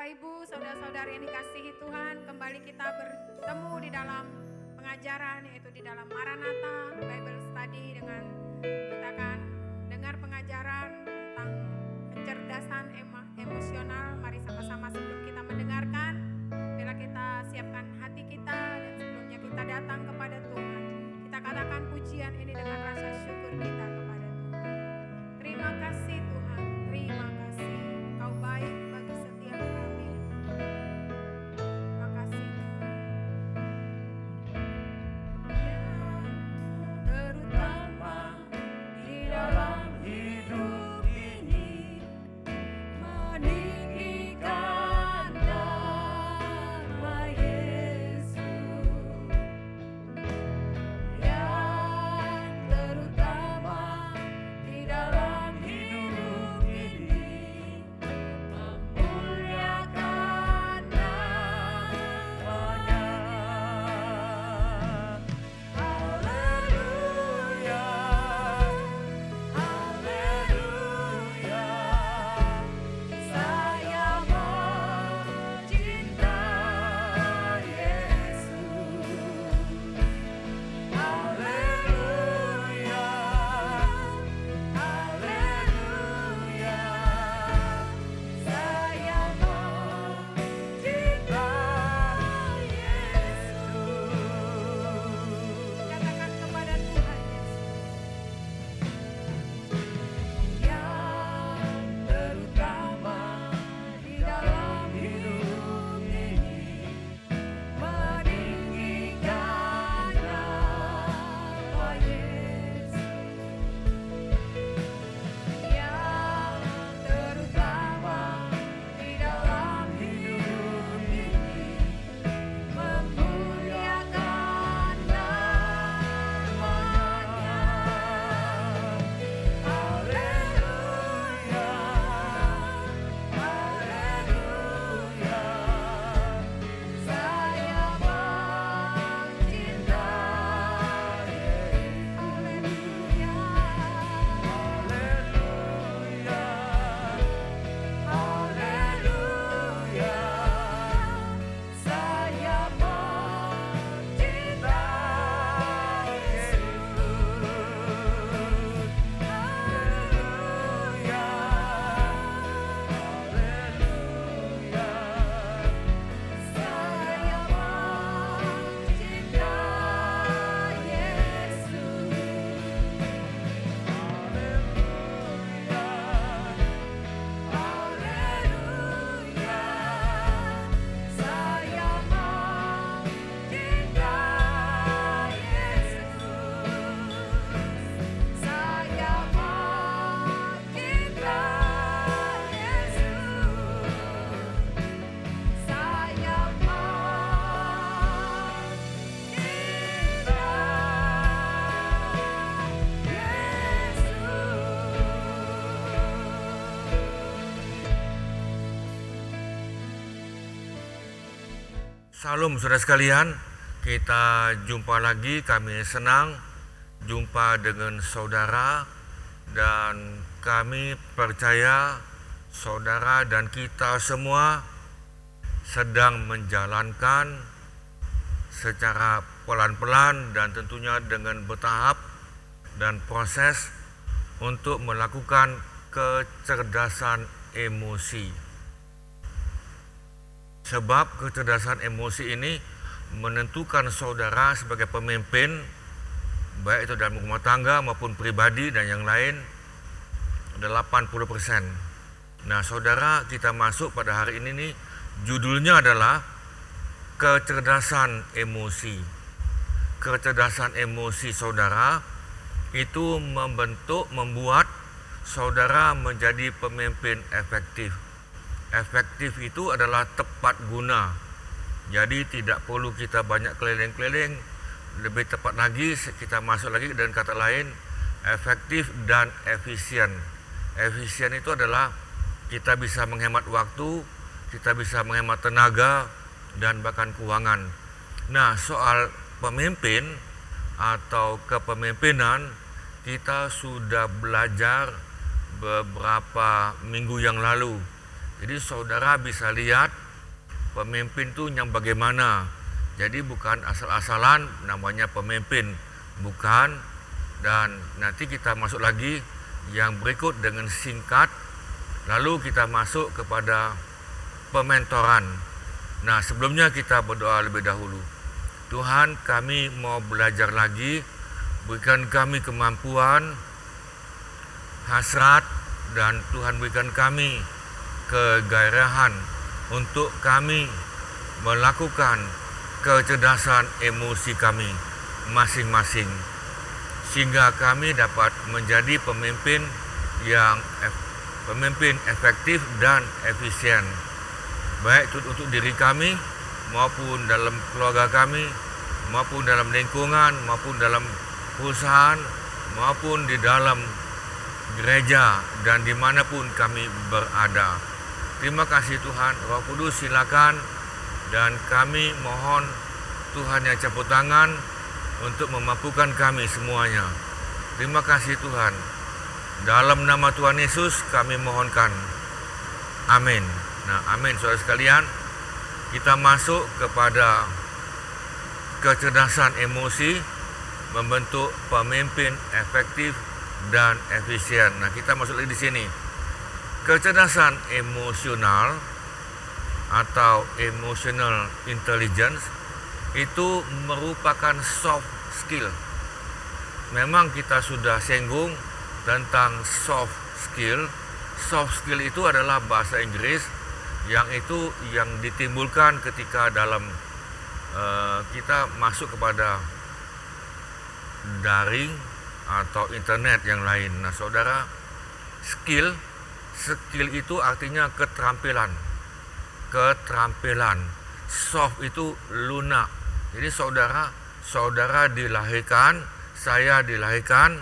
Bapak Ibu, saudara-saudari yang dikasihi Tuhan, kembali kita bertemu di dalam pengajaran, yaitu di dalam Maranatha Bible Study, dengan kita akan dengar pengajaran tentang kecerdasan emosional. Mari sama-sama sebelum kita mendengarkan, bila kita siapkan hati kita dan sebelumnya kita datang kepada Tuhan, kita katakan pujian ini dengan rasa syukur kita kepada Tuhan. Terima kasih Tuhan, terima kasih. Kau baik bagi setiap kami. Terima kasih Tuhan. Terutama di dalam hidup ini, meninggikan nama Yesus. Yang terutama di dalam hidup ini, memuliakan namanya. Haleluya, haleluya, saya mencintai Yesus. Haleluya, haleluya, saya mencintai Yesus. Katakan kepada Tuhan Yesus. Yang terutama di dalam hidup ini, meninggikan nama Yesus. Yang terutama di dalam hidup ini, memuliakan namanya. Haleluya, haleluya, saya mencintai Yesus. Haleluya, haleluya, saya mencintai Salam saudara sekalian, kita jumpa lagi. Kami senang jumpa dengan saudara, dan kami percaya saudara dan kita semua sedang menjalankan secara pelan-pelan dan tentunya dengan bertahap dan proses untuk melakukan kecerdasan emosi. Sebab kecerdasan emosi ini menentukan saudara sebagai pemimpin, baik itu dalam rumah tangga maupun pribadi dan yang lain, 80%. Nah saudara, kita masuk pada hari ini nih, judulnya adalah kecerdasan emosi. Kecerdasan emosi saudara itu membuat saudara menjadi pemimpin efektif. Efektif itu adalah tepat guna. Jadi tidak perlu kita banyak keliling-keliling. Lebih tepat lagi kita masuk lagi dengan kata lain, efektif dan efisien. Efisien itu adalah kita bisa menghemat waktu, kita bisa menghemat tenaga dan bahkan keuangan. Nah, soal pemimpin atau kepemimpinan kita sudah belajar beberapa minggu yang lalu. Jadi saudara bisa lihat pemimpin itu yang bagaimana. Jadi bukan asal-asalan namanya pemimpin, bukan. Dan nanti kita masuk lagi yang berikut dengan singkat, lalu kita masuk kepada pementoran. Nah, sebelumnya kita berdoa lebih dahulu. Tuhan, kami mau belajar lagi, berikan kami kemampuan, hasrat, dan Tuhan berikan kami kegairahan untuk kami melakukan kecerdasan emosi kami masing-masing, sehingga kami dapat menjadi pemimpin efektif dan efisien, baik untuk diri kami maupun dalam keluarga kami, maupun dalam lingkungan, maupun dalam perusahaan, maupun di dalam gereja dan dimanapun kami berada. Terima kasih Tuhan. Roh Kudus silakan, dan kami mohon Tuhan yang campur tangan untuk memampukan kami semuanya. Terima kasih Tuhan. Dalam nama Tuhan Yesus kami mohonkan. Amin. Nah, amin saudara sekalian. Kita masuk kepada kecerdasan emosi, membentuk pemimpin efektif dan efisien. Nah, kita masuk lagi di sini. Kecerdasan emosional atau emotional intelligence itu merupakan soft skill. Memang kita sudah singgung tentang soft skill. Soft skill itu adalah bahasa Inggris yang ditimbulkan ketika dalam kita masuk kepada daring atau internet yang lain. Nah, saudara, skill itu artinya keterampilan. Soft itu lunak. Jadi saudara dilahirkan, saya dilahirkan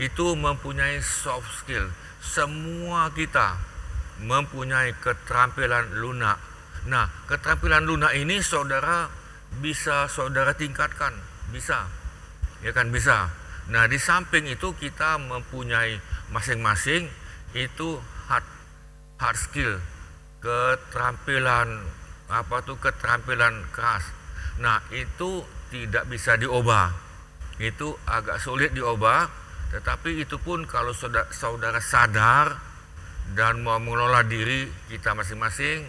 itu mempunyai soft skill. Semua kita mempunyai keterampilan lunak. Nah, keterampilan lunak ini saudara bisa tingkatkan, bisa. Ya kan, bisa. Nah, di samping itu kita mempunyai masing-masing itu hard skill, keterampilan keterampilan keras. Nah, itu tidak bisa diubah. Itu agak sulit diubah, tetapi itu pun kalau saudara sadar dan mau mengelola diri kita masing-masing,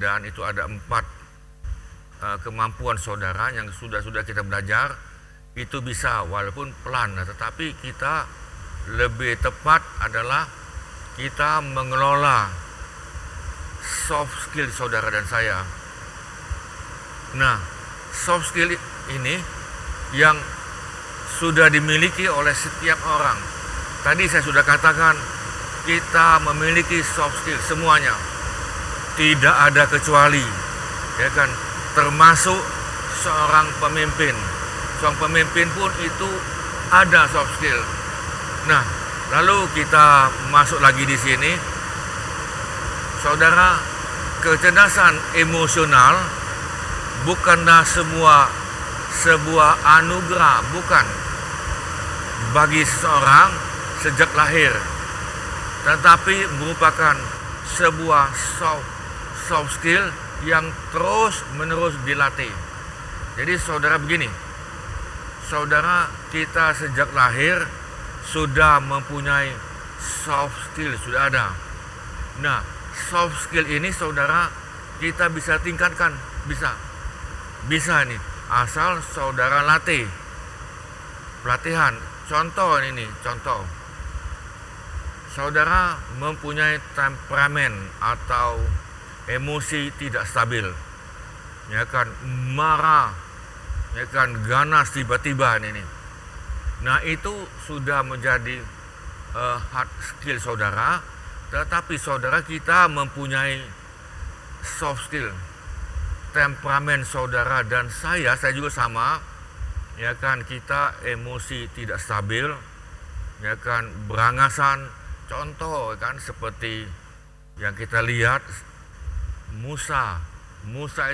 dan itu ada 4 kemampuan saudara yang sudah kita belajar, itu bisa walaupun pelan. Nah, tetapi kita lebih tepat adalah kita mengelola soft skill saudara dan saya. Nah, soft skill ini yang sudah dimiliki oleh setiap orang. Tadi saya sudah katakan kita memiliki soft skill semuanya, tidak ada kecuali, ya kan, termasuk seorang pemimpin. Seorang pemimpin pun itu ada soft skill. Nah, lalu kita masuk lagi di sini, saudara, kecerdasan emosional bukanlah sebuah anugerah, bukan bagi seseorang sejak lahir, tetapi merupakan sebuah soft skill yang terus menerus dilatih. Jadi saudara begini, saudara, kita sejak lahir sudah mempunyai soft skill, sudah ada. Nah, soft skill ini saudara kita bisa tingkatkan, bisa nih, asal saudara latih. Pelatihan, contoh, saudara mempunyai temperamen atau emosi tidak stabil, ya kan, marah, ya kan, ganas tiba-tiba ini. Nah, itu sudah menjadi hard skill saudara, tetapi saudara kita mempunyai soft skill. Temperamen saudara dan saya juga sama, ya kan, kita emosi tidak stabil, ya kan, berangasan. Contoh kan seperti yang kita lihat Musa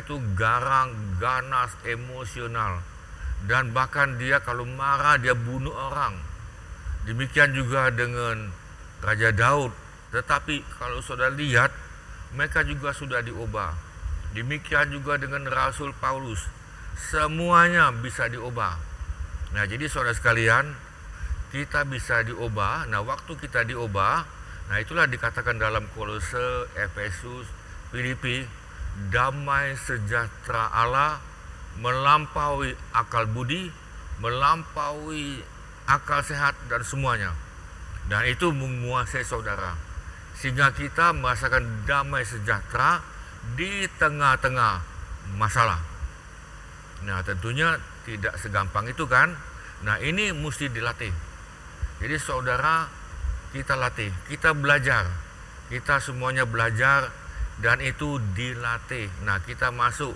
itu garang, ganas, emosional, dan bahkan dia kalau marah dia bunuh orang. Demikian juga dengan Raja Daud. Tetapi kalau saudara lihat mereka juga sudah diubah. Demikian juga dengan Rasul Paulus, semuanya bisa diubah. Nah, jadi saudara sekalian, kita bisa diubah. Nah, waktu kita diubah, nah itulah dikatakan dalam Kolose, Efesus, Filipi, damai sejahtera Allah melampaui akal budi, melampaui akal sehat dan semuanya. Dan itu menguasai saudara, sehingga kita merasakan damai sejahtera di tengah-tengah masalah. Nah, tentunya tidak segampang itu kan. Nah, ini mesti dilatih. Jadi saudara, kita latih, kita belajar, kita semuanya belajar, dan itu dilatih. Nah, kita masuk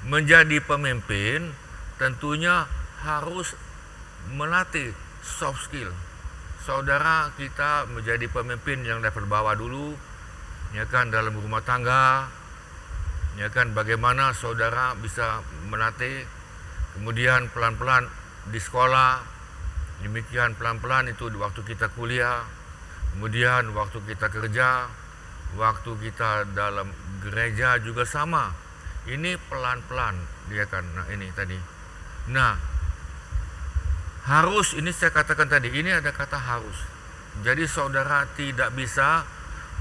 menjadi pemimpin, tentunya harus melatih soft skill. Saudara, kita menjadi pemimpin yang level bawah dulu, ya kan, dalam rumah tangga, ya kan, bagaimana saudara bisa melatih, kemudian pelan-pelan di sekolah, demikian pelan-pelan itu waktu kita kuliah, kemudian waktu kita kerja, waktu kita dalam gereja juga sama. Ini pelan-pelan, dia kan. Nah, ini tadi. Nah, harus, ini saya katakan tadi, ini ada kata harus. Jadi saudara tidak bisa,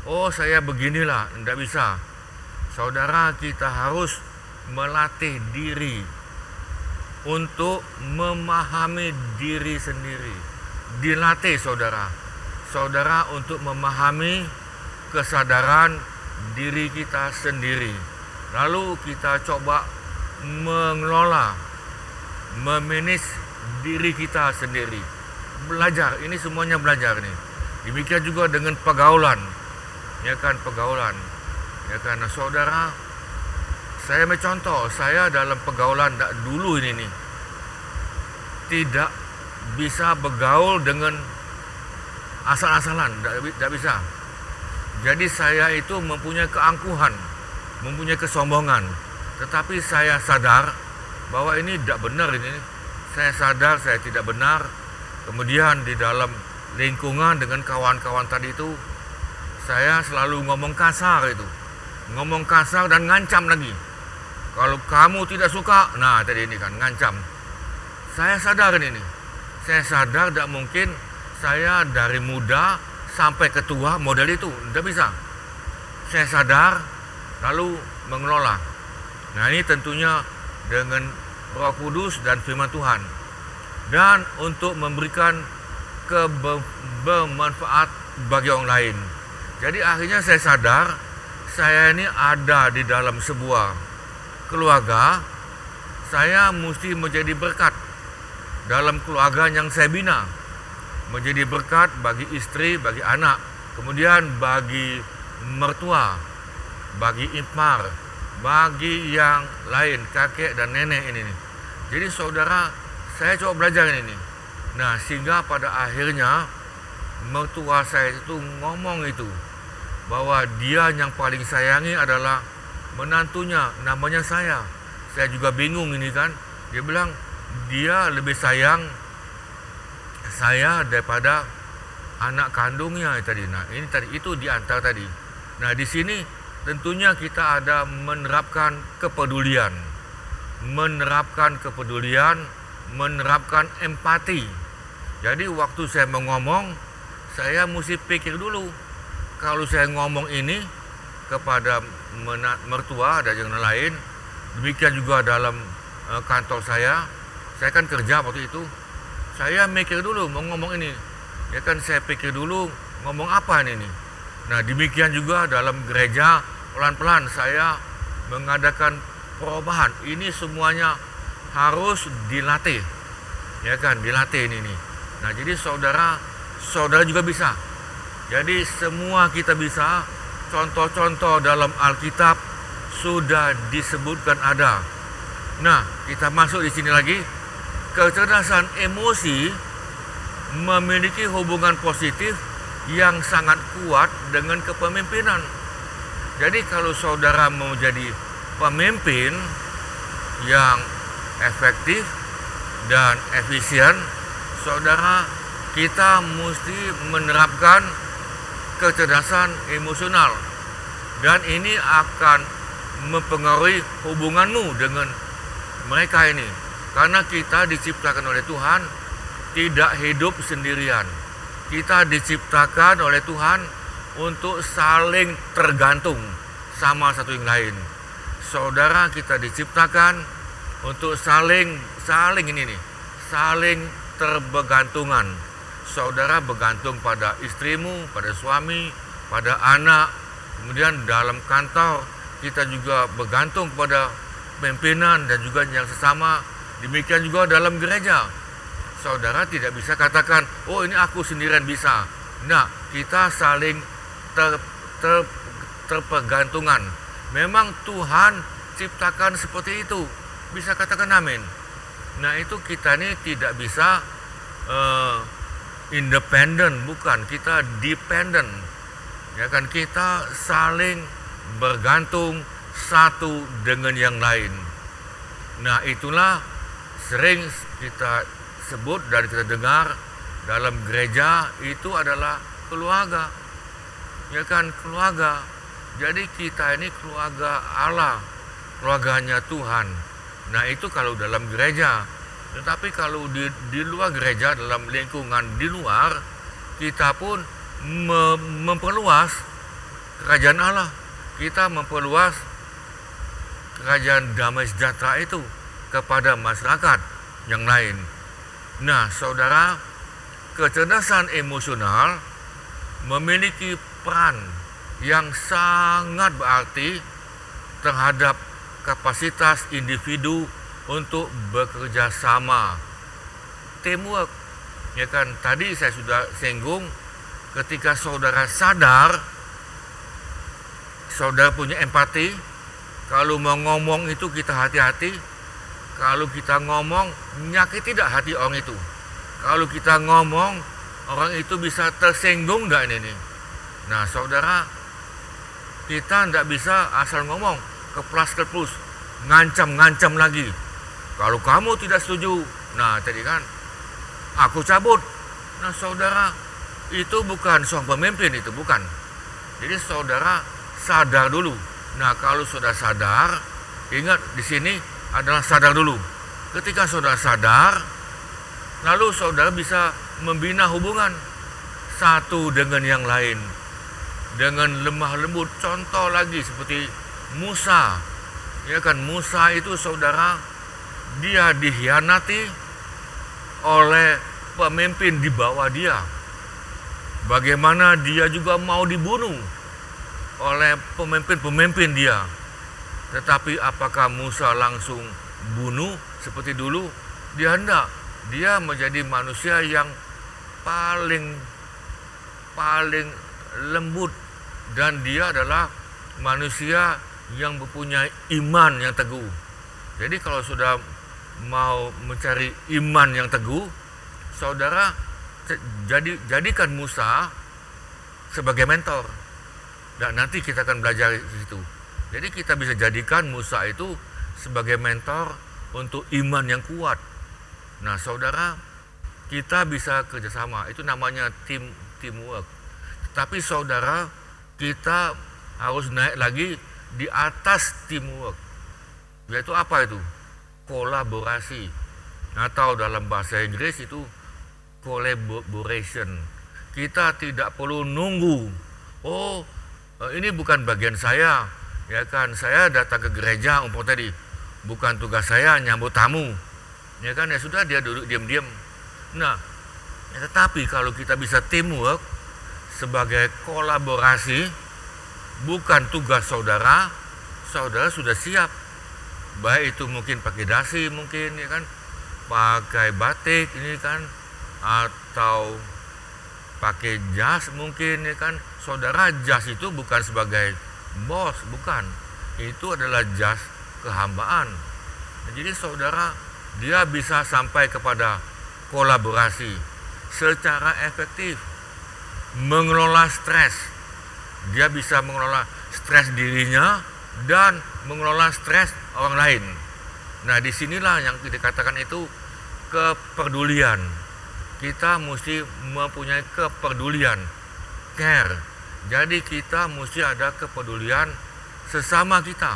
oh saya beginilah, tidak bisa. Saudara, kita harus melatih diri untuk memahami diri sendiri. Dilatih saudara. Saudara untuk memahami kesadaran diri kita sendiri. Lalu kita coba mengelola, memanage diri kita sendiri. Belajar, ini semuanya belajar nih. Demikian juga dengan pergaulan, ya kan, pergaulan, ya kan. Nah, saudara, saya mencontoh, saya dalam pergaulan dulu ini nih tidak bisa bergaul dengan asal-asalan, tidak bisa. Jadi saya itu mempunyai keangkuhan, mempunyai kesombongan. Tetapi saya sadar bahwa ini tidak benar ini. Saya sadar saya tidak benar. Kemudian di dalam lingkungan dengan kawan-kawan tadi itu, saya selalu ngomong kasar itu. Ngomong kasar dan ngancam lagi. Kalau kamu tidak suka, nah tadi ini kan, ngancam. Saya sadar ini. Saya sadar tidak mungkin saya dari muda sampai ketua model itu, tidak bisa. Saya sadar, lalu mengelola. Nah, ini tentunya dengan Roh Kudus dan firman Tuhan. Dan untuk memberikan bermanfaat bagi orang lain. Jadi akhirnya saya sadar, saya ini ada di dalam sebuah keluarga, saya mesti menjadi berkat dalam keluarga yang saya bina. Menjadi berkat bagi istri, bagi anak, kemudian bagi mertua, bagi ipar, bagi yang lain, kakek dan nenek ini. Jadi saudara, saya coba belajar ini. Nah, sehingga pada akhirnya mertua saya itu ngomong itu, bahwa dia yang paling sayangi adalah menantunya, namanya saya. Saya juga bingung ini kan. Dia bilang dia lebih sayang saya daripada anak kandungnya tadi. Nah, ini tadi itu diantar tadi. Nah, di sini tentunya kita ada menerapkan kepedulian, menerapkan empati. Jadi waktu saya mau ngomong, saya mesti pikir dulu. Kalau saya ngomong ini kepada mertua dan yang lain, demikian juga dalam kantor saya kan kerja waktu itu. Saya mikir dulu mau ngomong ini, ya kan, saya pikir dulu ngomong apa ini. Nah, demikian juga dalam gereja, pelan-pelan saya mengadakan perubahan. Ini semuanya harus dilatih, ya kan, dilatih ini. Nah, jadi saudara juga bisa. Jadi semua kita bisa. Contoh-contoh dalam Alkitab sudah disebutkan ada. Nah, kita masuk di sini lagi. Kecerdasan emosi memiliki hubungan positif yang sangat kuat dengan kepemimpinan. Jadi kalau saudara mau jadi pemimpin yang efektif dan efisien, saudara, kita mesti menerapkan kecerdasan emosional. Dan ini akan mempengaruhi hubunganmu dengan mereka ini. Karena kita diciptakan oleh Tuhan tidak hidup sendirian. Kita diciptakan oleh Tuhan untuk saling tergantung sama satu yang lain. Saudara, kita diciptakan untuk saling terbergantungan. Saudara bergantung pada istrimu, pada suami, pada anak. Kemudian dalam kantor kita juga bergantung pada pimpinan dan juga yang sesama. Demikian juga dalam gereja. Saudara tidak bisa katakan, oh ini aku sendirian bisa. Nah, kita saling terpergantungan. Memang Tuhan ciptakan seperti itu. Bisa katakan amin. Nah, itu kita ini tidak bisa independen, bukan, kita dependent. Ya kan, kita saling bergantung satu dengan yang lain. Nah, itulah sering kita sebut dan kita dengar dalam gereja itu adalah keluarga. Ya kan, keluarga. Jadi kita ini keluarga Allah, keluarganya Tuhan. Nah, itu kalau dalam gereja. Tetapi kalau di luar gereja, dalam lingkungan di luar, kita pun memperluas kerajaan Allah. Kita memperluas kerajaan damai sejahtera itu kepada masyarakat yang lain. Nah, saudara, kecerdasan emosional memiliki peran yang sangat berarti terhadap kapasitas individu untuk bekerja sama. Teamwork. Ya kan, tadi saya sudah singgung, ketika saudara sadar, saudara punya empati, kalau mau ngomong itu kita hati-hati. Kalau kita ngomong, nyakit tidak hati orang itu. Kalau kita ngomong, orang itu bisa tersinggung enggak ini? Nah, saudara, kita tidak bisa asal ngomong, keplas-kepus, ngancam-ngancam lagi. Kalau kamu tidak setuju, nah tadi kan, aku cabut. Nah, saudara, itu bukan seorang pemimpin, itu bukan. Jadi saudara sadar dulu. Nah, kalau sudah sadar, ingat di sini adalah sadar dulu. Ketika saudara sadar, lalu saudara bisa membina hubungan satu dengan yang lain dengan lemah lembut. Contoh lagi seperti Musa. Ya kan, Musa itu saudara, dia dikhianati oleh pemimpin di bawah dia. Bagaimana dia juga mau dibunuh oleh pemimpin-pemimpin dia. Tetapi apakah Musa langsung bunuh seperti dulu? Dia hendak. Dia menjadi manusia yang paling lembut. Dan dia adalah manusia yang mempunyai iman yang teguh. Jadi kalau sudah mau mencari iman yang teguh, saudara jadikan Musa sebagai mentor. Dan nanti kita akan belajar di situ. Jadi kita bisa jadikan Musa itu sebagai mentor untuk iman yang kuat. Nah, saudara, kita bisa kerjasama. Itu namanya teamwork. Tapi saudara, kita harus naik lagi di atas teamwork. Yaitu apa itu? Kolaborasi. Atau dalam bahasa Inggris itu collaboration. Kita tidak perlu nunggu. Oh, ini bukan bagian saya. Ya kan, saya datang ke gereja tadi, bukan tugas saya nyambut tamu. Ya kan, ya sudah, dia duduk diam-diam. Nah, ya, tetapi kalau kita bisa teamwork sebagai kolaborasi, bukan tugas saudara, saudara sudah siap. Baik itu mungkin pakai dasi, mungkin ya kan, pakai batik ini kan, atau pakai jas mungkin ya kan. Saudara, jas itu bukan sebagai bos, bukan. Itu adalah jas kehambaan. Nah, jadi saudara, dia bisa sampai kepada kolaborasi secara efektif, mengelola stres. Dia bisa mengelola stres dirinya dan mengelola stres orang lain. Nah, disinilah yang dikatakan itu kepedulian. Kita mesti mempunyai kepedulian, care. Jadi kita mesti ada kepedulian sesama kita.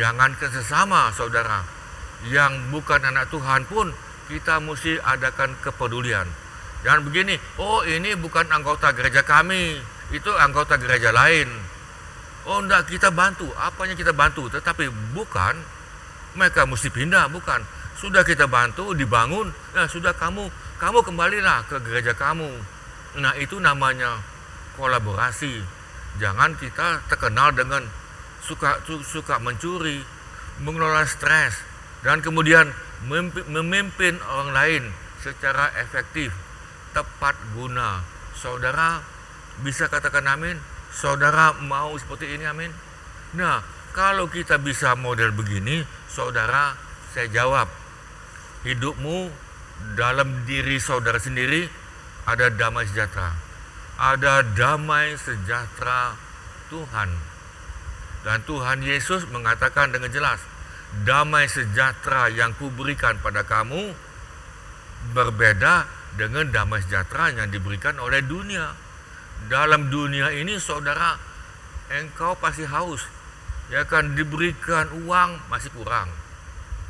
Jangan ke sesama saudara yang bukan anak Tuhan pun kita mesti adakan kepedulian. Jangan begini, oh ini bukan anggota gereja kami, itu anggota gereja lain. Oh enggak, kita bantu, apanya kita bantu, tetapi bukan mereka mesti pindah, bukan. Sudah kita bantu, dibangun, nah sudah kamu kembalilah ke gereja kamu. Nah itu namanya kolaborasi. Jangan kita terkenal dengan suka mencuri, mengelola stres, dan kemudian memimpin orang lain secara efektif, tepat guna. Saudara bisa katakan amin? Saudara mau seperti ini, amin? Nah, kalau kita bisa model begini, saudara, saya jawab, hidupmu dalam diri saudara sendiri ada damai sejahtera. Ada damai sejahtera Tuhan. Dan Tuhan Yesus mengatakan dengan jelas, damai sejahtera yang kuberikan pada kamu berbeda dengan damai sejahtera yang diberikan oleh dunia. Dalam dunia ini saudara, engkau pasti haus. Ya kan, diberikan uang masih kurang.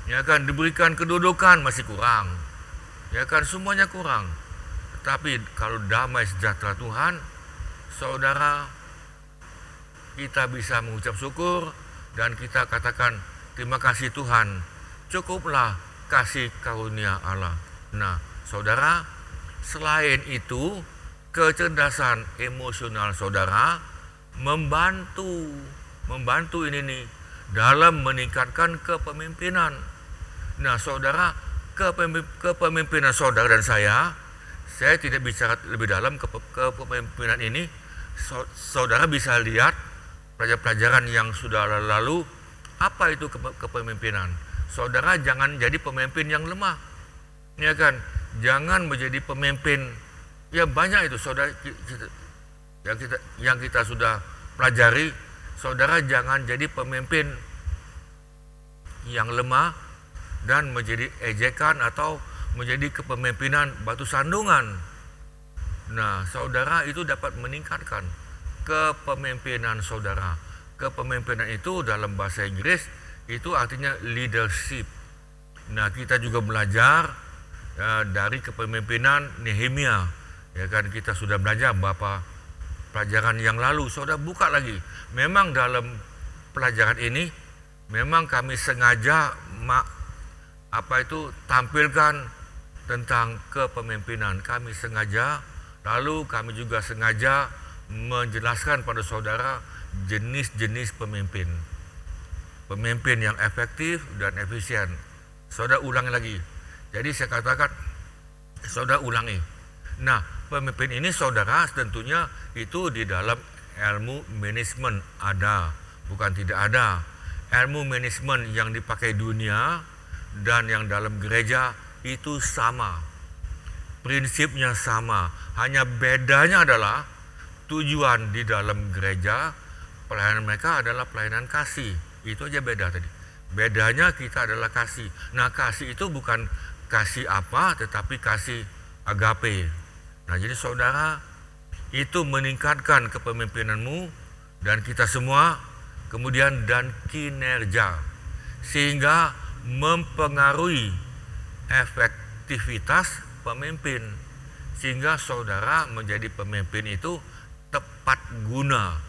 Ya kan, diberikan kedudukan masih kurang. Ya kan, semuanya kurang. Tetapi kalau damai sejahtera Tuhan, saudara, kita bisa mengucap syukur dan kita katakan terima kasih Tuhan, cukuplah kasih karunia Allah. Nah, saudara, selain itu, kecerdasan emosional saudara membantu ini nih dalam meningkatkan kepemimpinan. Nah, saudara, kepemimpinan saudara dan saya tidak bicara lebih dalam kepemimpinan ini. Saudara bisa lihat pelajaran yang sudah lalu, apa itu kepemimpinan. Saudara jangan jadi pemimpin yang lemah, ya kan? Jangan menjadi pemimpin, ya banyak itu saudara yang kita sudah pelajari. Saudara jangan jadi pemimpin yang lemah dan menjadi ejekan atau menjadi kepemimpinan batu sandungan. Nah, saudara, itu dapat meningkatkan kepemimpinan saudara. Kepemimpinan itu dalam bahasa Inggris itu artinya leadership. Nah, kita juga belajar dari kepemimpinan Nehemia. Ya kan, kita sudah belajar beberapa pelajaran yang lalu. Saudara buka lagi. Memang dalam pelajaran ini memang kami sengaja tampilkan tentang kepemimpinan. Kami sengaja, lalu kami juga sengaja menjelaskan pada saudara jenis-jenis pemimpin. Pemimpin yang efektif dan efisien. Saudara ulangi lagi. Jadi saya katakan, saudara ulangi. Nah, pemimpin ini saudara tentunya itu di dalam ilmu manajemen ada, bukan tidak ada. Ilmu manajemen yang dipakai dunia dan yang dalam gereja itu sama. Prinsipnya sama. Hanya bedanya adalah tujuan di dalam gereja, pelayanan mereka adalah pelayanan kasih. Itu aja beda tadi. Bedanya kita adalah kasih. Nah, kasih itu bukan kasih apa, tetapi kasih agape. Nah, jadi saudara, itu meningkatkan kepemimpinanmu dan kita semua, kemudian dan kinerja, sehingga mempengaruhi efektivitas pemimpin, sehingga saudara menjadi pemimpin itu tepat guna.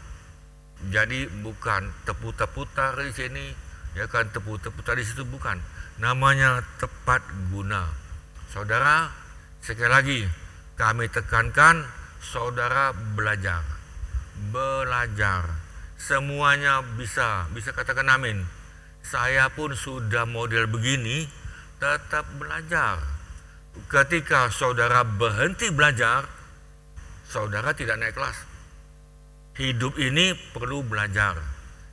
Jadi bukan tepuk-tepuk di sini, ya kan, tepuk-tepuk di situ, bukan. Namanya tepat guna. Saudara, sekali lagi kami tekankan, saudara belajar. Semuanya bisa katakan amin. Saya pun sudah model begini, tetap belajar. Ketika saudara berhenti belajar, saudara tidak naik kelas. Hidup ini perlu belajar.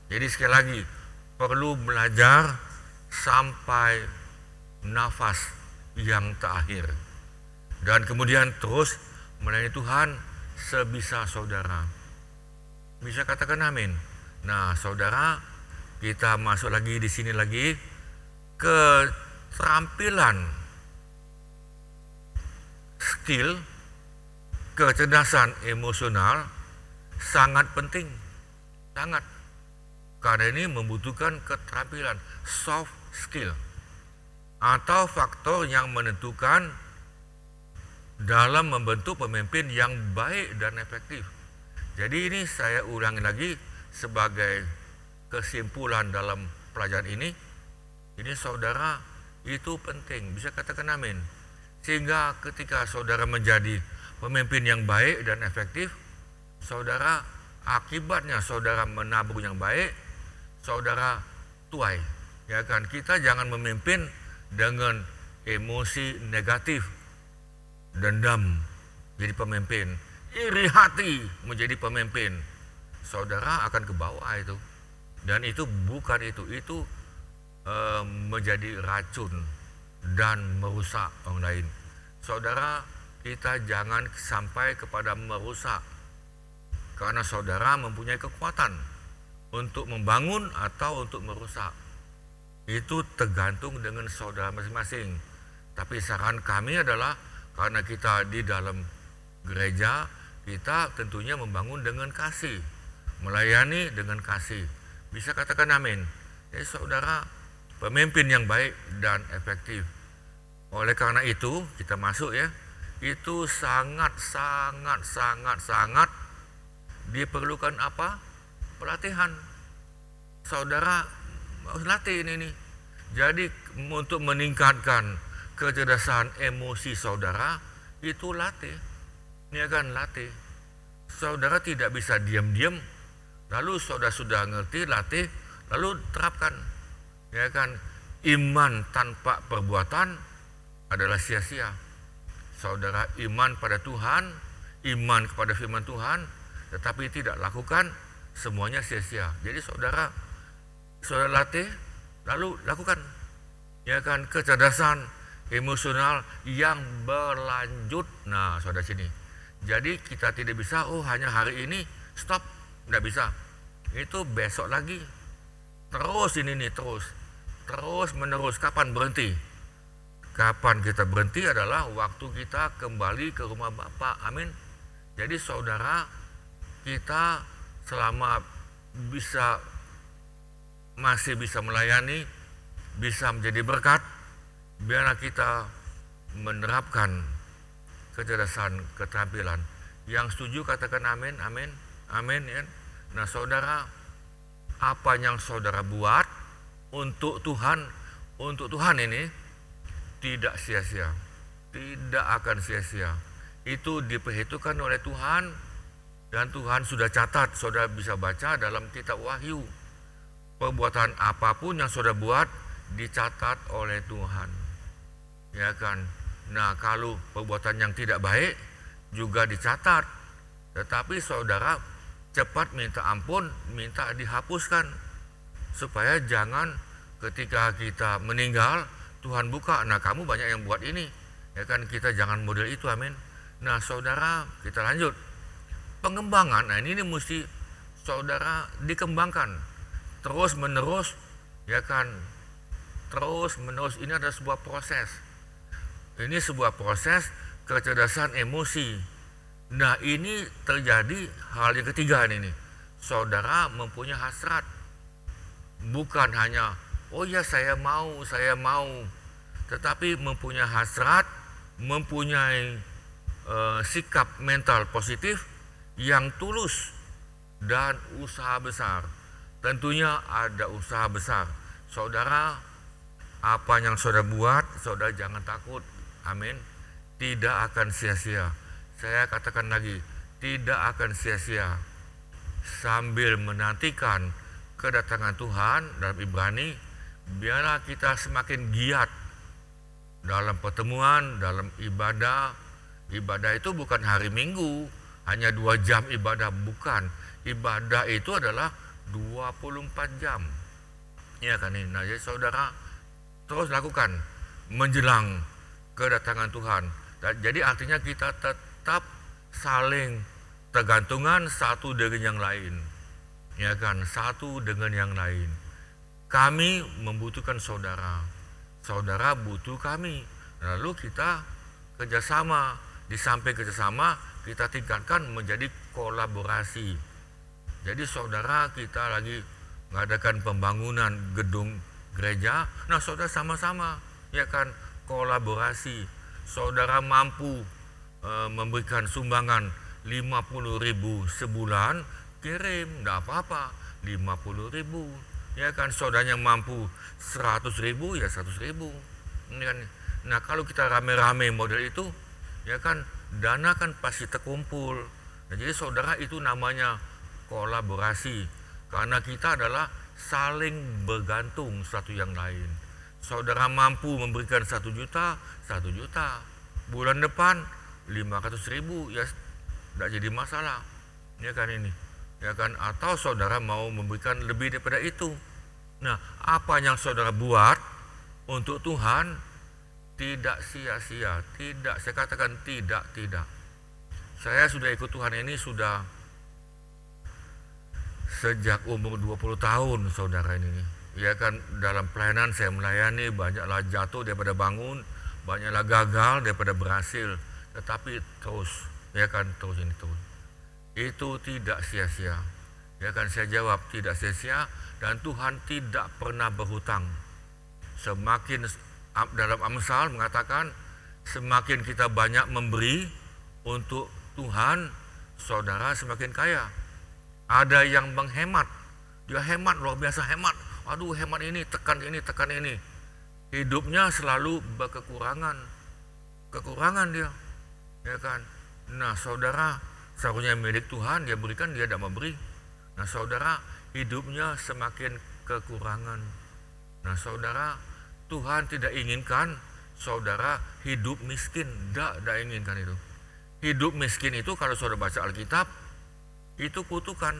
Jadi sekali lagi, perlu belajar sampai nafas yang terakhir. Dan kemudian terus melayani Tuhan sebisa saudara. Bisa katakan amin. Nah, saudara, kita masuk lagi di sini lagi, keterampilan, skill, kecerdasan emosional sangat penting, sangat. Karena ini membutuhkan keterampilan, soft skill, atau faktor yang menentukan dalam membentuk pemimpin yang baik dan efektif. Jadi ini saya ulangi lagi sebagai kesimpulan dalam pelajaran ini saudara itu penting, bisa katakan amin. Sehingga ketika saudara menjadi pemimpin yang baik dan efektif, saudara akibatnya saudara menabung yang baik, saudara tuai. Ya kan, kita jangan memimpin dengan emosi negatif, dendam jadi pemimpin, iri hati menjadi pemimpin. Saudara akan ke bawah itu. Dan itu bukan itu menjadi racun dan merusak orang lain. Saudara, kita jangan sampai kepada merusak, karena saudara mempunyai kekuatan untuk membangun atau untuk merusak. Itu tergantung dengan saudara masing-masing. Tapi saran kami adalah karena kita di dalam gereja, kita tentunya membangun dengan kasih, melayani dengan kasih. Bisa katakan amin. Jadi saudara pemimpin yang baik dan efektif. Oleh karena itu kita masuk ya, itu sangat diperlukan apa? Pelatihan. Saudara harus latih ini. Jadi untuk meningkatkan kecerdasan emosi saudara itu latih. Ya kan, latih. Saudara tidak bisa diam-diam, lalu saudara sudah ngerti, latih, lalu terapkan. Ya kan, iman tanpa perbuatan adalah sia-sia. Saudara iman pada Tuhan, iman kepada firman Tuhan, tetapi tidak lakukan, semuanya sia-sia. Jadi saudara latih, lalu lakukan. Ya kan, kecerdasan emosional yang berlanjut. Nah, saudara sini. Jadi kita tidak bisa, hanya hari ini stop, tidak bisa. Itu besok lagi. Terus terus menerus. Kapan berhenti? Kapan kita berhenti adalah waktu kita kembali ke rumah Bapa. Amin. Jadi saudara, kita selama masih bisa melayani, bisa menjadi berkat, biarlah kita menerapkan kecerdasan, keterampilan. Yang setuju katakan amin, amin, amin ya. Nah saudara, apa yang saudara buat untuk Tuhan ini tidak sia-sia, tidak akan sia-sia. Itu diperhitungkan oleh Tuhan, dan Tuhan sudah catat. Saudara bisa baca dalam kitab Wahyu, perbuatan apapun yang saudara buat dicatat oleh Tuhan, ya kan. Nah, kalau perbuatan yang tidak baik juga dicatat, tetapi saudara cepat minta ampun, minta dihapuskan, supaya jangan ketika kita meninggal Tuhan buka, nah kamu banyak yang buat ini, ya kan. Kita jangan model itu, amin. Nah saudara, kita lanjut pengembangan. Nah ini mesti saudara dikembangkan terus menerus, ya kan, terus menerus. Ini adalah sebuah proses. Ini sebuah proses kecerdasan emosi. Nah ini terjadi hal yang ketiga ini. Saudara mempunyai hasrat. Bukan hanya, oh ya saya mau, tetapi mempunyai hasrat, mempunyai sikap mental positif yang tulus dan usaha besar. Tentunya ada usaha besar. Saudara, apa yang saudara buat, saudara jangan takut. Amin. Tidak akan sia-sia. Saya katakan lagi, tidak akan sia-sia. Sambil menantikan kedatangan Tuhan dalam Ibrani, biarlah kita semakin giat dalam pertemuan, dalam ibadah. Ibadah itu bukan hari Minggu, hanya 2 jam ibadah, bukan. Ibadah itu adalah 24 jam. Ya kan ini. Nah, jadi saudara terus lakukan menjelang kedatangan Tuhan. Jadi artinya kita tetap saling tergantungan satu dengan yang lain. Ya kan, satu dengan yang lain. Kami membutuhkan saudara, saudara butuh kami. Lalu kita kerjasama. di samping kerjasama, kita tingkatkan menjadi kolaborasi. Jadi saudara, kita lagi mengadakan pembangunan gedung gereja. Nah saudara sama-sama ya kan kolaborasi. Saudara mampu memberikan sumbangan 50.000 sebulan, kirim, enggak apa-apa, 50.000 ya kan. Saudaranya mampu 100.000 ya 100.000 ini kan. Nah kalau kita rame-rame model itu ya kan, dana kan pasti terkumpul. Nah, jadi saudara, itu namanya kolaborasi, karena kita adalah saling bergantung satu yang lain. Saudara mampu memberikan 1 juta, 1 juta. Bulan depan 500.000 ya tidak jadi masalah. Ya kan ini. Ya kan, atau saudara mau memberikan lebih daripada itu. Nah, apa yang saudara buat untuk Tuhan tidak sia-sia, tidak, saya katakan tidak. Saya sudah ikut Tuhan ini sudah sejak umur 20 tahun saudara ini. Ya kan, dalam pelayanan saya melayani, banyaklah jatuh daripada bangun, banyaklah gagal daripada berhasil, tetapi terus, ya kan, terus. Itu tidak sia-sia. Ya kan, saya jawab tidak sia-sia, dan Tuhan tidak pernah berhutang. Semakin dalam Amsal mengatakan, semakin kita banyak memberi untuk Tuhan, saudara semakin kaya. Ada yang menghemat, dia hemat, luar biasa hemat. Aduh, hemat ini, tekan ini. Hidupnya selalu berkekurangan. Kekurangan dia, ya kan. Nah saudara, seharusnya milik Tuhan, dia berikan, dia tidak memberi. Nah saudara, hidupnya semakin kekurangan. Nah saudara, Tuhan tidak inginkan saudara hidup miskin, tidak inginkan itu. Hidup miskin itu kalau saudara baca Alkitab, itu kutukan,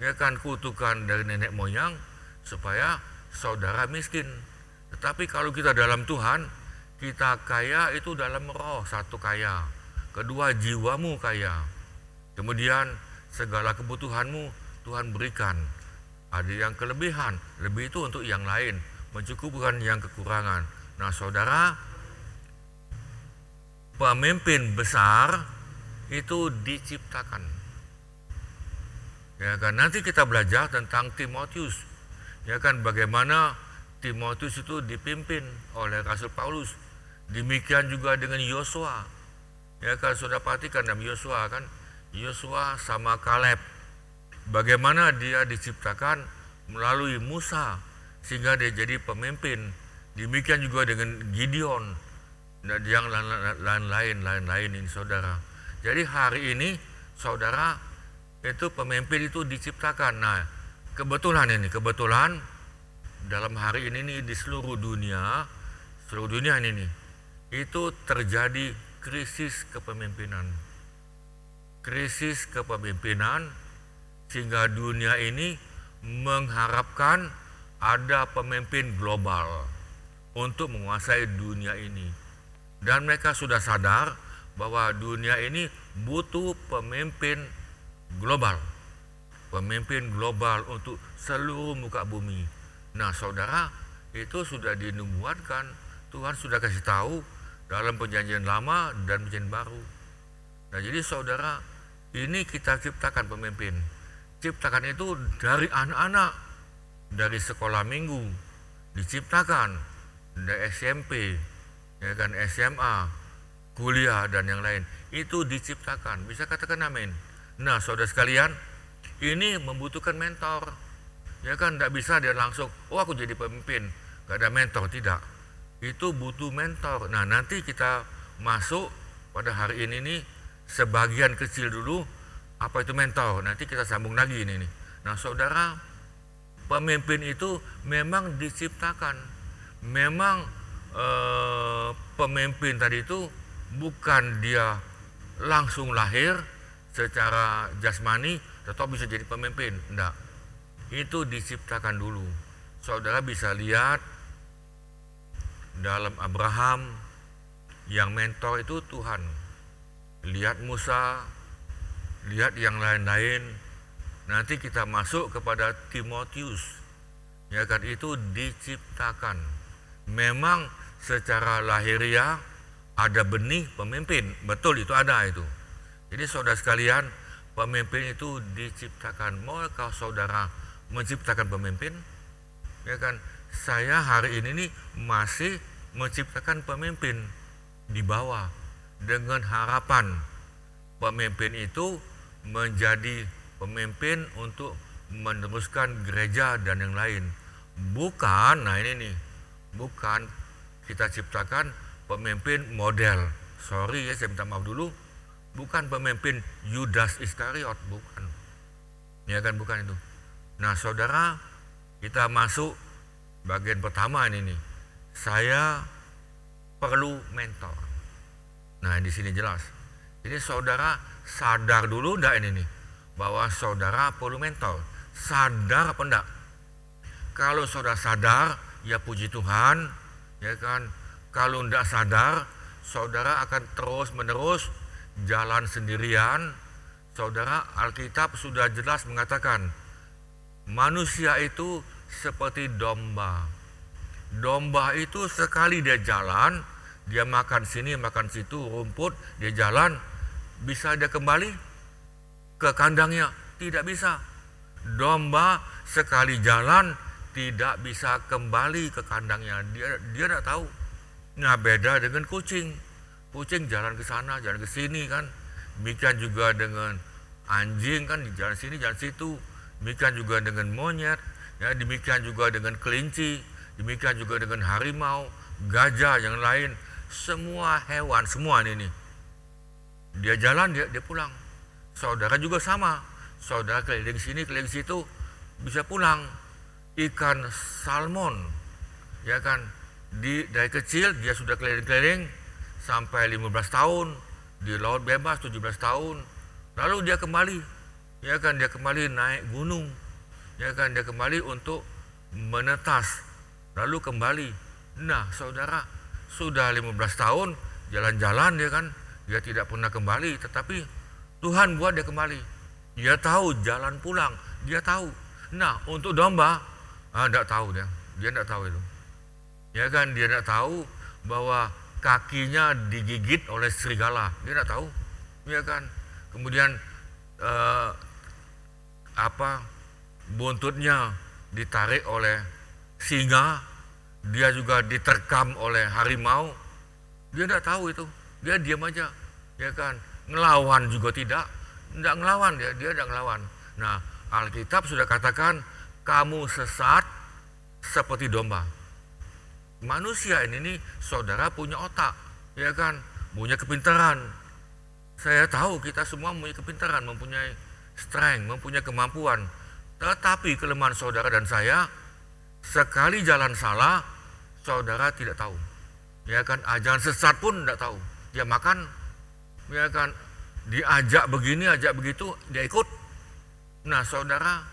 ya kan, kutukan dari nenek moyang supaya saudara miskin. Tetapi kalau kita dalam Tuhan, kita kaya itu dalam roh, satu kaya, kedua jiwamu kaya, kemudian segala kebutuhanmu Tuhan berikan. Ada yang kelebihan, lebih itu untuk yang lain, mencukupkan yang kekurangan. Nah saudara, pemimpin besar itu diciptakan. Ya kan, nanti kita belajar tentang Timotius. Ya kan, bagaimana Timotius itu dipimpin oleh Rasul Paulus. Demikian juga dengan Yosua. Ya kan, saudara perhatikan dalam Yosua kan, Yosua sama Kaleb, bagaimana dia diciptakan melalui Musa sehingga dia jadi pemimpin. Demikian juga dengan Gideon dan yang lain-lain ini saudara. Jadi hari ini saudara, itu pemimpin itu diciptakan. Nah kebetulan dalam hari ini nih, di seluruh dunia ini nih, itu terjadi krisis kepemimpinan sehingga dunia ini mengharapkan ada pemimpin global untuk menguasai dunia ini, dan mereka sudah sadar bahwa dunia ini butuh pemimpin global untuk seluruh muka bumi. Nah saudara, itu sudah dinubuatkan, Tuhan sudah kasih tahu dalam perjanjian lama dan perjanjian baru. Nah jadi saudara, ini kita ciptakan pemimpin. Ciptakan itu dari anak-anak, dari sekolah minggu diciptakan, dari SMP, ya kan, SMA, kuliah dan yang lain, itu diciptakan. Bisa katakan amin. Nah saudara sekalian, ini membutuhkan mentor. Ya kan, tidak bisa dia langsung, oh aku jadi pemimpin, gak ada mentor, tidak. Itu butuh mentor. Nah nanti kita masuk pada hari ini nih, sebagian kecil dulu, apa itu mentor, nanti kita sambung lagi ini nih. Nah saudara, pemimpin itu memang diciptakan. Memang pemimpin tadi itu bukan dia langsung lahir secara jasmani tetap bisa jadi pemimpin, enggak. Itu diciptakan dulu. Saudara bisa lihat dalam Abraham, yang mentor itu Tuhan. Lihat Musa, lihat yang lain-lain. Nanti kita masuk kepada Timotius, ya kan, itu diciptakan. Memang secara lahiriah ada benih pemimpin, betul itu ada itu. Jadi saudara sekalian, pemimpin itu diciptakan. Maukah saudara menciptakan pemimpin? Ya kan, saya hari ini nih masih menciptakan pemimpin di bawah dengan harapan pemimpin itu menjadi pemimpin untuk meneruskan gereja dan yang lain. Bukan, nah ini nih, bukan kita ciptakan pemimpin model. Sorry ya, saya minta maaf dulu. Bukan pemimpin Yudas Iskariot, bukan. Ya kan, bukan itu. Nah saudara, kita masuk bagian pertama ini nih. Saya perlu mentor. Nah di sini jelas. Jadi saudara sadar dulu enggak ini nih, bahwa saudara perlu mentor. Sadar apa enggak? Kalau saudara sadar, ya puji Tuhan, ya kan. Kalau enggak sadar, saudara akan terus menerus jalan sendirian. Saudara, Alkitab sudah jelas mengatakan manusia itu seperti domba. Domba itu sekali dia jalan, dia makan sini makan situ rumput, dia jalan, bisa dia kembali ke kandangnya? Tidak bisa. Domba sekali jalan tidak bisa kembali ke kandangnya, dia tidak tahu. Nah beda dengan kucing. Kucing jalan ke sana, jalan ke sini kan. Demikian juga dengan anjing kan, jalan sini, jalan situ. Demikian juga dengan monyet, ya, demikian juga dengan kelinci, demikian juga dengan harimau, gajah, yang lain. Semua hewan, semua ini. Dia jalan, dia pulang. Saudara juga sama. Saudara keliling sini, keliling situ, bisa pulang. Ikan salmon, ya kan, dari kecil dia sudah keliling-keliling sampai 15 tahun, di laut bebas 17 tahun, lalu dia kembali, ya kan, dia kembali naik gunung, ya kan, dia kembali untuk menetas, lalu kembali. Nah saudara, sudah 15 tahun jalan-jalan dia kan, dia tidak pernah kembali, tetapi Tuhan buat dia kembali. Dia tahu jalan pulang, dia tahu. Nah untuk domba, tidak tahu dia tidak tahu itu, ya kan, dia tidak tahu bahwa kakinya digigit oleh serigala, dia tidak tahu, ya kan. Kemudian buntutnya ditarik oleh singa, dia juga diterkam oleh harimau, dia tidak tahu itu, dia diam aja, ya kan. Ngelawan juga tidak ngelawan, dia tidak ngelawan. Nah Alkitab sudah katakan kamu sesat seperti domba. Manusia ini nih, saudara punya otak, ya kan, punya kepintaran. Saya tahu kita semua mempunyai kepintaran, mempunyai strength, mempunyai kemampuan. Tetapi kelemahan saudara dan saya, sekali jalan salah, saudara tidak tahu, ya kan. Ajaran sesat pun tidak tahu. Dia makan, ya kan, diajak begini, ajak begitu, dia ikut. Nah saudara,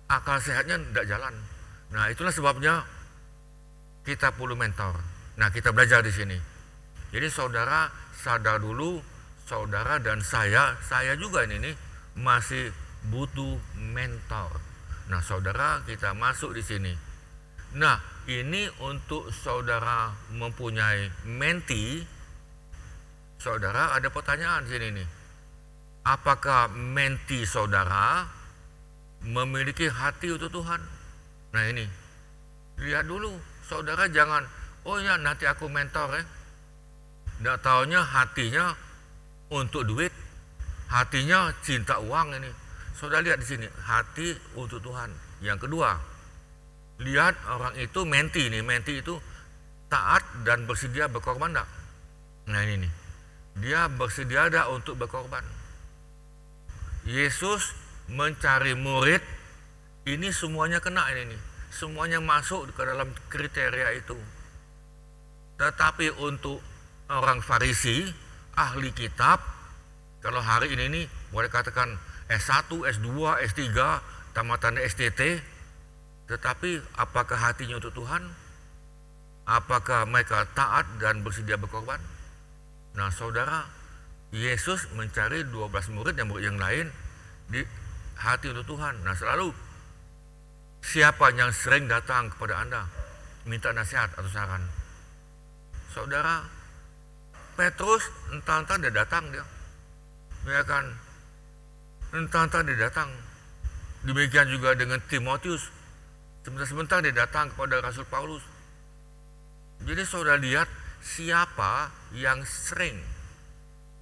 akal sehatnya tidak jalan. Nah itulah sebabnya kita perlu mentor. Nah kita belajar di sini. Jadi saudara sadar dulu, saudara dan saya juga ini nih masih butuh mentor. Nah saudara, kita masuk di sini. Nah ini untuk saudara mempunyai menti. Saudara ada pertanyaan di sini nih. Apakah menti saudara memiliki hati untuk Tuhan? Nah ini, lihat dulu. Saudara jangan, oh ya nanti aku mentor ya. Nggak taunya hatinya untuk duit, hatinya cinta uang ini. Saudara lihat di sini, hati untuk Tuhan. Yang kedua, lihat orang itu menti nih, menti itu taat dan bersedia berkorban enggak? Nah ini nih, dia bersedia enggak untuk berkorban? Yesus mencari murid, ini semuanya kena ini nih. Semuanya masuk ke dalam kriteria itu. Tetapi untuk orang Farisi, ahli kitab, kalau hari ini nih boleh katakan S1, S2, S3, tamatan STT, tetapi apakah hatinya untuk Tuhan? Apakah mereka taat dan bersedia berkorban? Nah saudara, Yesus mencari 12 murid dan murid yang lain di hati untuk Tuhan. Nah selalu, siapa yang sering datang kepada Anda minta nasihat atau saran? Saudara, Petrus entah-entah dia datang dia. Ya kan? Entah-entah dia datang. Demikian juga dengan Timotius. Sebentar-sebentar dia datang kepada Rasul Paulus. Jadi saudara lihat siapa yang sering.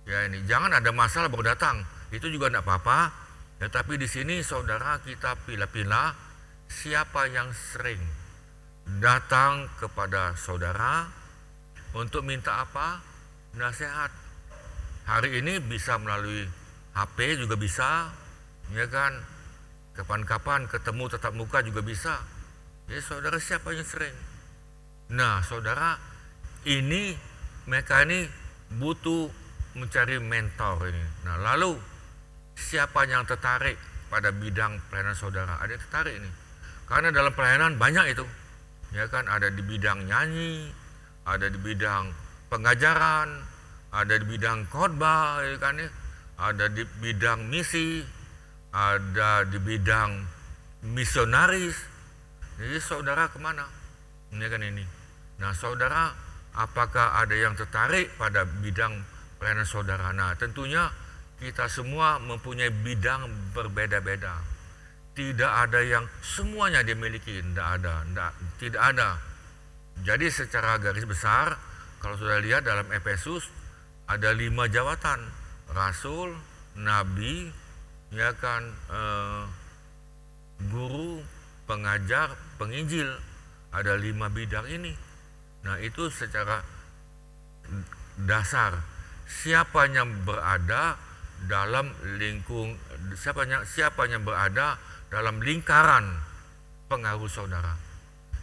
Ya ini, jangan ada masalah baru datang. Itu juga tidak apa-apa. Tetapi di sini saudara kita pilih-pilih siapa yang sering datang kepada saudara untuk minta apa? Nasihat. Hari ini bisa melalui HP juga bisa, ya kan? Kapan-kapan ketemu tatap muka juga bisa. Jadi saudara siapa yang sering? Nah saudara, ini mereka ini butuh mencari mentor ini. Nah lalu siapa yang tertarik pada bidang pelayanan saudara? Ada yang tertarik ini? Karena dalam pelayanan banyak itu, ya kan? Ada di bidang nyanyi, ada di bidang pengajaran, ada di bidang khotbah, ya kan? Ada di bidang misi, ada di bidang misionaris. Jadi saudara kemana? Ini kan ini. Nah saudara, apakah ada yang tertarik pada bidang pelayanan saudara? Nah tentunya kita semua mempunyai bidang berbeda-beda. Tidak ada yang semuanya dimiliki, tidak ada. Jadi secara garis besar, kalau sudah lihat dalam Efesus ada 5 jabatan: rasul, nabi, ya kan, guru, pengajar, penginjil. Ada 5 bidang ini. Nah itu secara dasar. Siapa yang berada dalam siapa yang berada dalam lingkaran pengaruh saudara.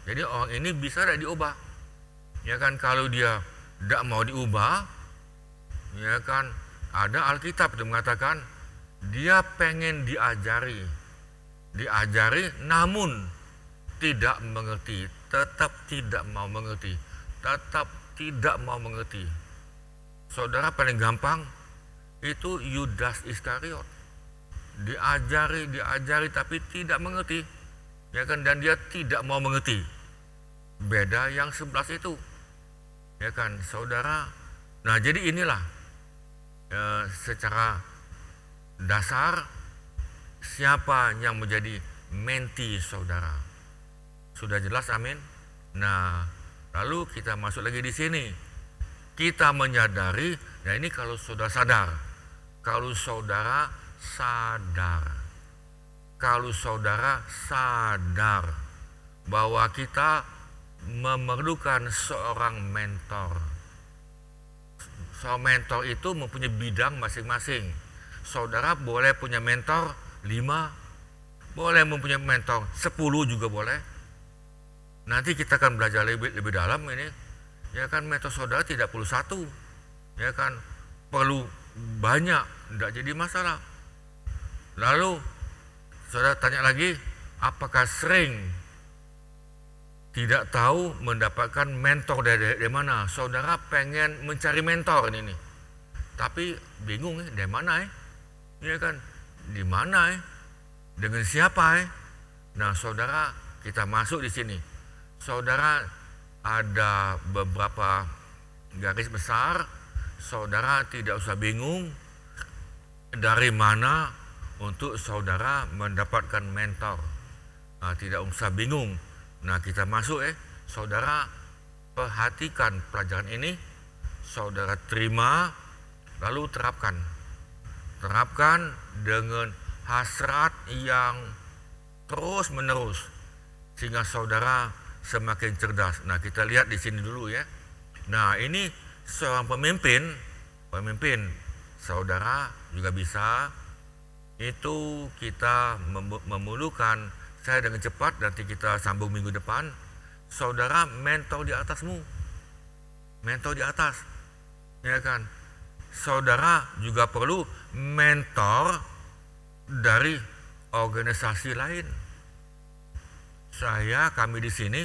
Jadi orang ini bisa tidak diubah. Ya kan, kalau dia tidak mau diubah, ya kan, ada Alkitab itu mengatakan dia pengen diajari namun tidak mengerti, tetap tidak mau mengerti. Saudara paling gampang itu Yudas Iskariot. Diajari tapi tidak mengerti. Ya kan, dan dia tidak mau mengerti. Beda yang 11 itu. Ya kan, saudara. Nah, jadi inilah secara dasar siapa yang menjadi menti saudara. Sudah jelas, amin. Nah, lalu kita masuk lagi di sini. Kita menyadari, nah ini kalau saudara sadar. Kalau saudara sadar bahwa kita memerlukan seorang mentor. Seorang mentor itu mempunyai bidang masing-masing. Saudara boleh punya mentor 5, boleh mempunyai mentor 10 juga boleh. Nanti kita akan belajar lebih dalam ini. Ya kan, mentor saudara tidak perlu 1. Ya kan, perlu banyak, tidak jadi masalah. Lalu saudara tanya lagi, apakah sering tidak tahu mendapatkan mentor dari mana? Saudara pengen mencari mentor ini, tapi bingung dari mana ya kan, di mana dengan siapa Nah saudara, kita masuk di sini. Saudara, ada beberapa garis besar. Saudara tidak usah bingung dari mana untuk saudara mendapatkan mentor. Nah, tidak usah bingung. Nah, kita masuk saudara perhatikan pelajaran ini, saudara terima, lalu terapkan dengan hasrat yang terus menerus sehingga saudara semakin cerdas. Nah, kita lihat di sini dulu ya. Nah, ini seorang pemimpin saudara juga bisa. Itu kita memerlukan, saya dengan cepat nanti kita sambung minggu depan. Saudara mentor di atasmu, mentor di atas, ya kan. Saudara juga perlu mentor dari organisasi lain. Kami di sini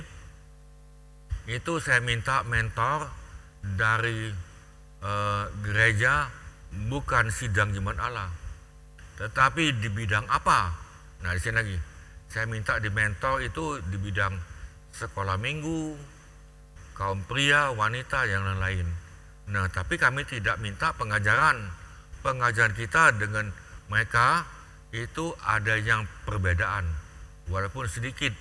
itu saya minta mentor dari gereja, bukan sidang Jemaat Allah, tetapi di bidang apa? Nah, di sini lagi saya minta di mentor itu di bidang sekolah minggu, kaum pria, wanita, yang lain-lain. Nah, tapi kami tidak minta pengajaran kita dengan mereka itu ada yang perbedaan, walaupun sedikit.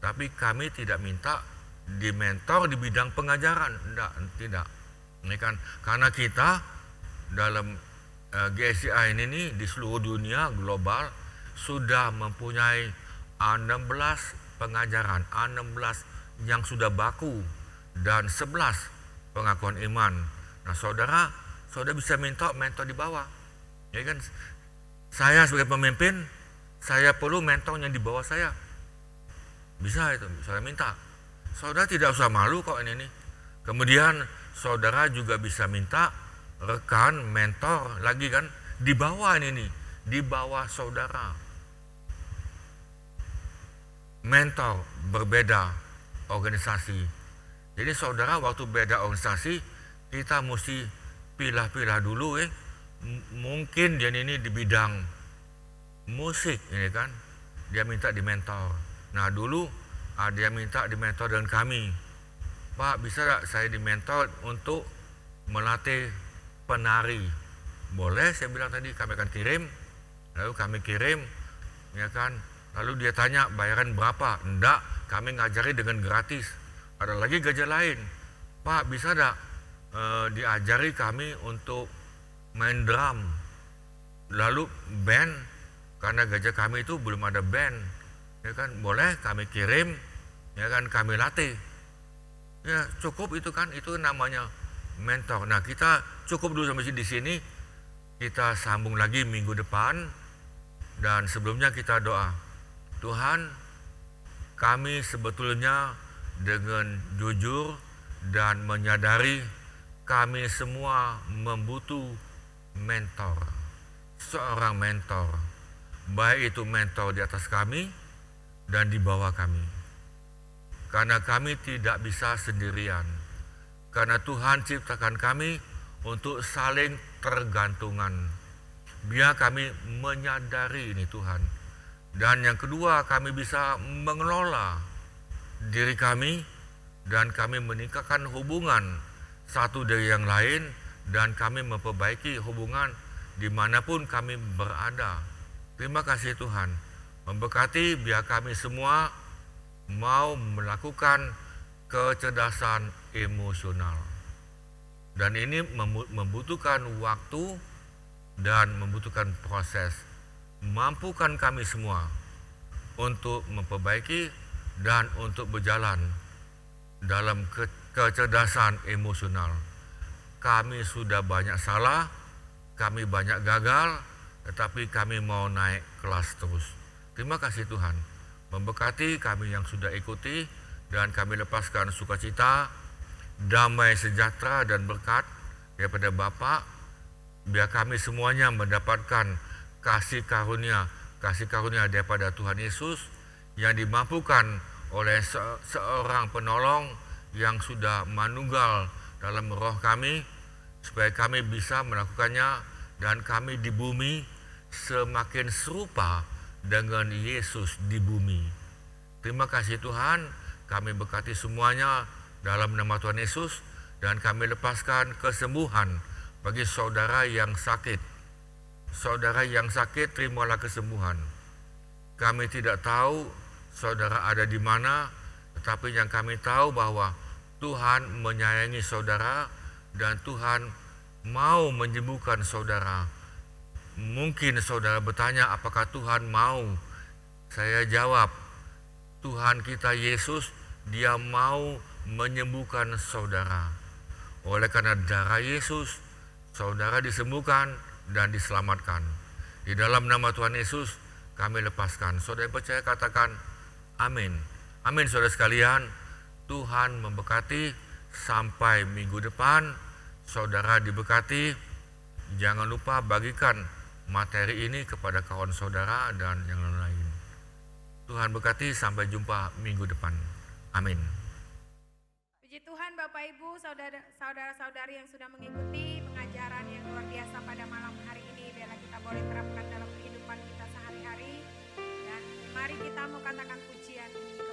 Tapi kami tidak minta dimentor di bidang pengajaran, tidak. Ini kan karena kita dalam GSCI ini di seluruh dunia global sudah mempunyai 16 pengajaran, 16 yang sudah baku dan 11 pengakuan iman. Nah, saudara bisa minta mentor di bawah. Ya kan? Saya sebagai pemimpin, saya perlu mentor yang di bawah saya. Bisa itu, saya minta. Saudara tidak usah malu kok ini nih. Kemudian saudara juga bisa minta rekan, mentor lagi kan di bawah ini nih, di bawah saudara. Mentor berbeda organisasi. Jadi saudara waktu beda organisasi, kita mesti pilah-pilah dulu mungkin dia ini di bidang musik ini kan, dia minta di mentor. Nah dulu ada yang minta di mentor dengan kami, Pak bisa gak saya di mentor untuk melatih penari? Boleh, saya bilang tadi kami akan kirim. Lalu kami kirim, ya kan. Lalu dia tanya bayaran berapa? Enggak, kami ngajari dengan gratis. Ada lagi gajah lain, Pak bisa gak diajari kami untuk main drum? Lalu band, karena gajah kami itu belum ada band, ya kan, boleh kami kirim, ya kan, kami latih. Ya cukup itu kan, itu namanya mentor. Nah kita cukup dulu sampai di sini, kita sambung lagi minggu depan. Dan sebelumnya kita doa, Tuhan, kami sebetulnya dengan jujur dan menyadari kami semua membutuh mentor, seorang mentor, baik itu mentor di atas kami dan di bawah kami. Karena kami tidak bisa sendirian. Karena Tuhan ciptakan kami untuk saling tergantungan. Biar kami menyadari ini Tuhan. Dan yang kedua, kami bisa mengelola diri kami dan kami meningkatkan hubungan satu dari yang lain dan kami memperbaiki hubungan dimanapun kami berada. Terima kasih Tuhan. Memberkati biar kami semua mau melakukan kecerdasan emosional. Dan ini membutuhkan waktu dan membutuhkan proses. Mampukan kami semua untuk memperbaiki dan untuk berjalan dalam kecerdasan emosional. Kami sudah banyak salah, kami banyak gagal, tetapi kami mau naik kelas terus. Terima kasih Tuhan. Memberkati kami yang sudah ikuti dan kami lepaskan sukacita, damai sejahtera dan berkat daripada Bapa. Biar kami semuanya mendapatkan kasih karunia daripada Tuhan Yesus yang dimampukan oleh seorang penolong yang sudah manunggal dalam roh kami, supaya kami bisa melakukannya dan kami di bumi semakin serupa dengan Yesus di bumi. Terima kasih Tuhan, kami berkati semuanya dalam nama Tuhan Yesus dan kami lepaskan kesembuhan bagi saudara yang sakit. Saudara yang sakit, terimalah kesembuhan. Kami tidak tahu saudara ada di mana, tetapi yang kami tahu bahwa Tuhan menyayangi saudara dan Tuhan mau menyembuhkan saudara. Mungkin saudara bertanya, apakah Tuhan mau? Saya jawab, Tuhan kita Yesus, dia mau menyembuhkan saudara. Oleh karena darah Yesus, saudara disembuhkan dan diselamatkan. Di dalam nama Tuhan Yesus kami lepaskan. Saudara percaya katakan amin. Amin saudara sekalian. Tuhan memberkati sampai minggu depan. Saudara diberkati. Jangan lupa bagikan materi ini kepada kawan saudara dan yang lain. Tuhan berkati, sampai jumpa minggu depan. Amin. Puji Tuhan Bapak Ibu, saudara-saudari yang sudah mengikuti pengajaran yang luar biasa pada malam hari ini. Biarlah kita boleh terapkan dalam kehidupan kita sehari-hari. Dan mari kita mau katakan pujian ini.